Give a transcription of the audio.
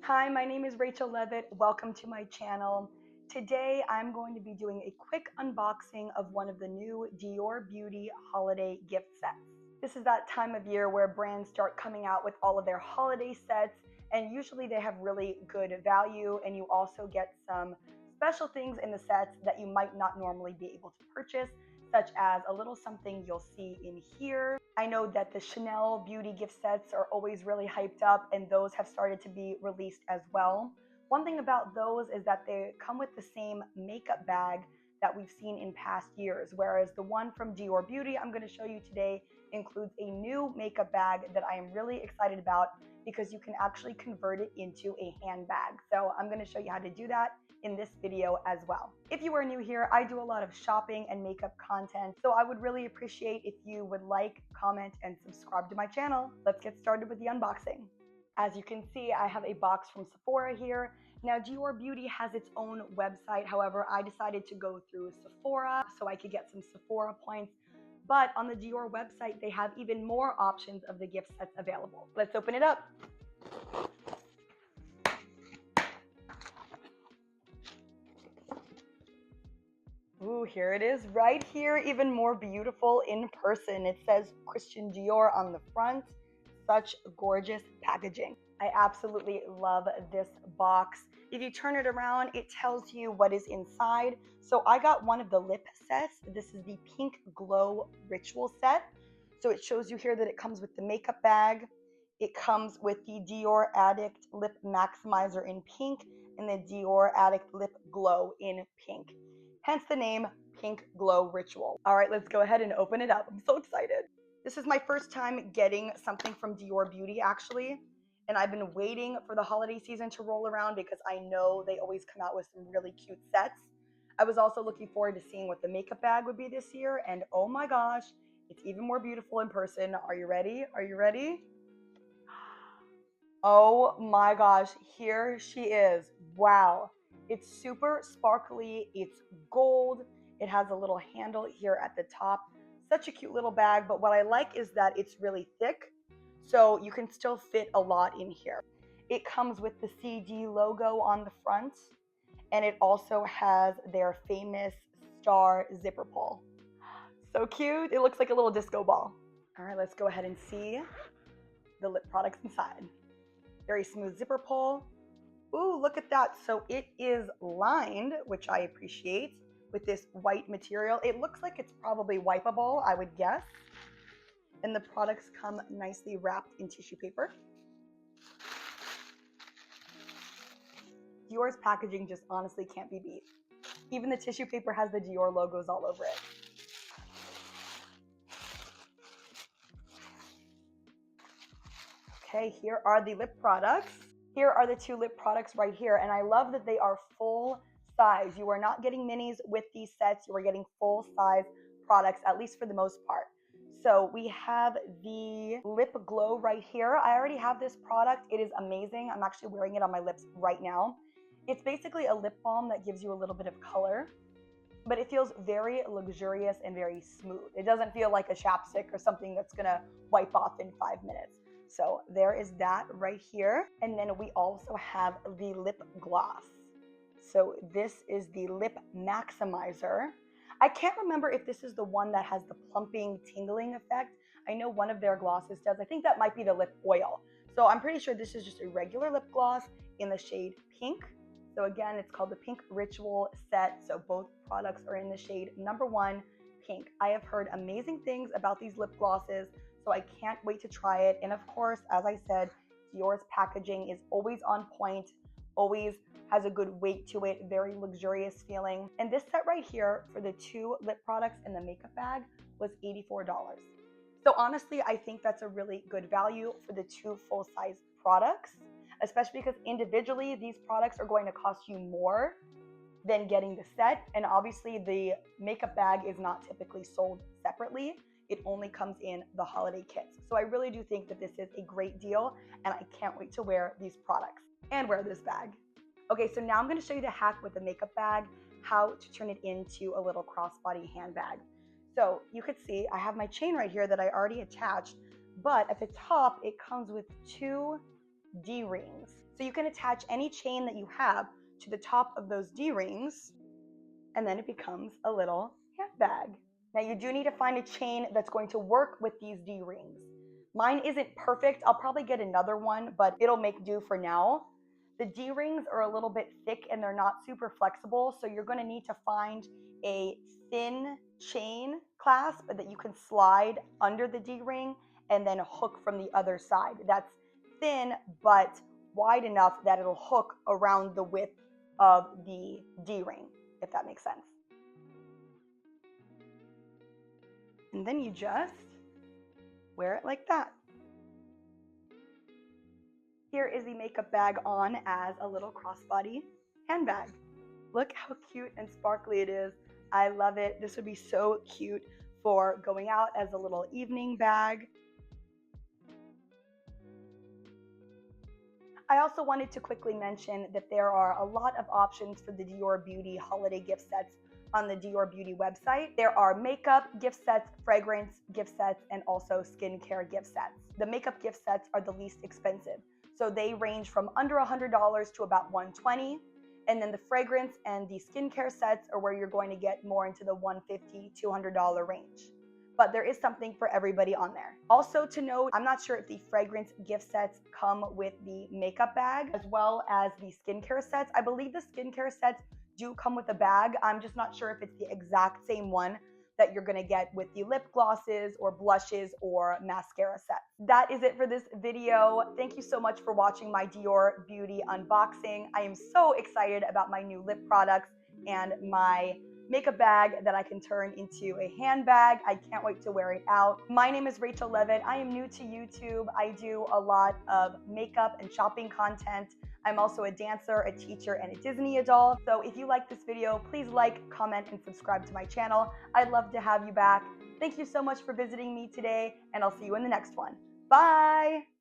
Hi, my name is Rachel Levitt. Welcome to my channel. Today I'm going to be doing a quick unboxing of one of the new Dior Beauty holiday gift sets. This is that time of year where brands start coming out with all of their holiday sets, and usually they have really good value, and you also get some special things in the sets that you might not normally be able to purchase, such as a little something you'll see in here. I know that the Chanel beauty gift sets are always really hyped up, and those have started to be released as well. One thing about those is that they come with the same makeup bag that we've seen in past years, whereas the one from Dior Beauty I'm going to show you today includes a new makeup bag that I am really excited about because you can actually convert it into a handbag. So I'm going to show you how to do that in this video as well. If you are new here, I do a lot of shopping and makeup content, so I would really appreciate if you would like, comment, and subscribe to my channel. Let's get started with the unboxing. As you can see, I have a box from Sephora here. Now, Dior Beauty has its own website. However, I decided to go through Sephora so I could get some Sephora points. But on the Dior website, they have even more options of the gift sets available. Let's open it up. Ooh, here it is right here, even more beautiful in person. It says Christian Dior on the front. Such gorgeous packaging. I absolutely love this box. If you turn it around, it tells you what is inside. So I got one of the lip sets. This is the Pink Glow Ritual set. So it shows you here that it comes with the makeup bag. It comes with the Dior Addict Lip Maximizer in pink and the Dior Addict Lip Glow in pink. Hence the name Pink Glow Ritual. All right, let's go ahead and open it up. I'm so excited. This is my first time getting something from Dior Beauty actually, and I've been waiting for the holiday season to roll around because I know they always come out with some really cute sets. I was also looking forward to seeing what the makeup bag would be this year, and oh my gosh, it's even more beautiful in person. Are you ready? Are you ready? Oh my gosh, here she is. Wow. It's super sparkly, it's gold, it has a little handle here at the top. Such a cute little bag, but what I like is that it's really thick, so you can still fit a lot in here. It comes with the CD logo on the front, and it also has their famous star zipper pull. So cute, it looks like a little disco ball. All right, let's go ahead and see the lip products inside. Very smooth zipper pull. Ooh, look at that. So it is lined, which I appreciate, with this white material. It looks like it's probably wipeable, I would guess. And the products come nicely wrapped in tissue paper. Dior's packaging just honestly can't be beat. Even the tissue paper has the Dior logos all over it. Okay, here are the lip products. Here are the two lip products right here, and I love that they are full size. You are not getting minis with these sets. You are getting full size products, at least for the most part. So we have the lip glow right here. I already have this product. It is amazing. I'm actually wearing it on my lips right now. It's basically a lip balm that gives you a little bit of color, but it feels very luxurious and very smooth. It doesn't feel like a chapstick or something that's gonna wipe off in 5 minutes. So there is that right here. And then we also have the lip gloss. So this is the Lip Maximizer. I can't remember if this is the one that has the plumping, tingling effect. I know one of their glosses does. I think that might be the lip oil. So I'm pretty sure this is just a regular lip gloss in the shade pink. So again, it's called the Pink Ritual set. So both products are in the shade number 1, pink. I have heard amazing things about these lip glosses, so I can't wait to try it. And of course, as I said, Dior's packaging is always on point, always has a good weight to it, very luxurious feeling. And this set right here for the 2 lip products and the makeup bag was $84. So honestly, I think that's a really good value for the 2 full-size products, especially because individually these products are going to cost you more than getting the set. And obviously the makeup bag is not typically sold separately. It only comes in the holiday kits. So I really do think that this is a great deal, and I can't wait to wear these products and wear this bag. Okay, so now I'm going to show you the hack with the makeup bag, how to turn it into a little crossbody handbag. So you could see I have my chain right here that I already attached, but at the top it comes with 2 D-rings. So you can attach any chain that you have to the top of those D-rings, and then it becomes a little handbag. Now you do need to find a chain that's going to work with these D-rings. Mine isn't perfect. I'll probably get another one, but it'll make do for now. The D-rings are a little bit thick and they're not super flexible, so you're going to need to find a thin chain clasp that you can slide under the D-ring and then hook from the other side. That's thin but wide enough that it'll hook around the width of the D-ring, if that makes sense. And then you just wear it like that. Here is the makeup bag on as a little crossbody handbag. Look how cute and sparkly it is. I love it. This would be so cute for going out as a little evening bag. I also wanted to quickly mention that there are a lot of options for the Dior Beauty holiday gift sets on the Dior Beauty website. There are makeup gift sets, fragrance gift sets, and also skincare gift sets. The makeup gift sets are the least expensive. So they range from under $100 to about $120. And then the fragrance and the skincare sets are where you're going to get more into the $150, $200 range. But there is something for everybody on there. Also to note, I'm not sure if the fragrance gift sets come with the makeup bag as well as the skincare sets. I believe the skincare sets do come with a bag. I'm just not sure if it's the exact same one that you're gonna get with the lip glosses or blushes or mascara set. That is it for this video. Thank you so much for watching my Dior Beauty unboxing. I am so excited about my new lip products and my makeup bag that I can turn into a handbag. I can't wait to wear it out. My name is Rachel Levitt. I am new to YouTube. I do a lot of makeup and shopping content. I'm also a dancer, a teacher, and a Disney adult. So if you like this video, please like, comment, and subscribe to my channel. I'd love to have you back. Thank you so much for visiting me today, and I'll see you in the next one. Bye!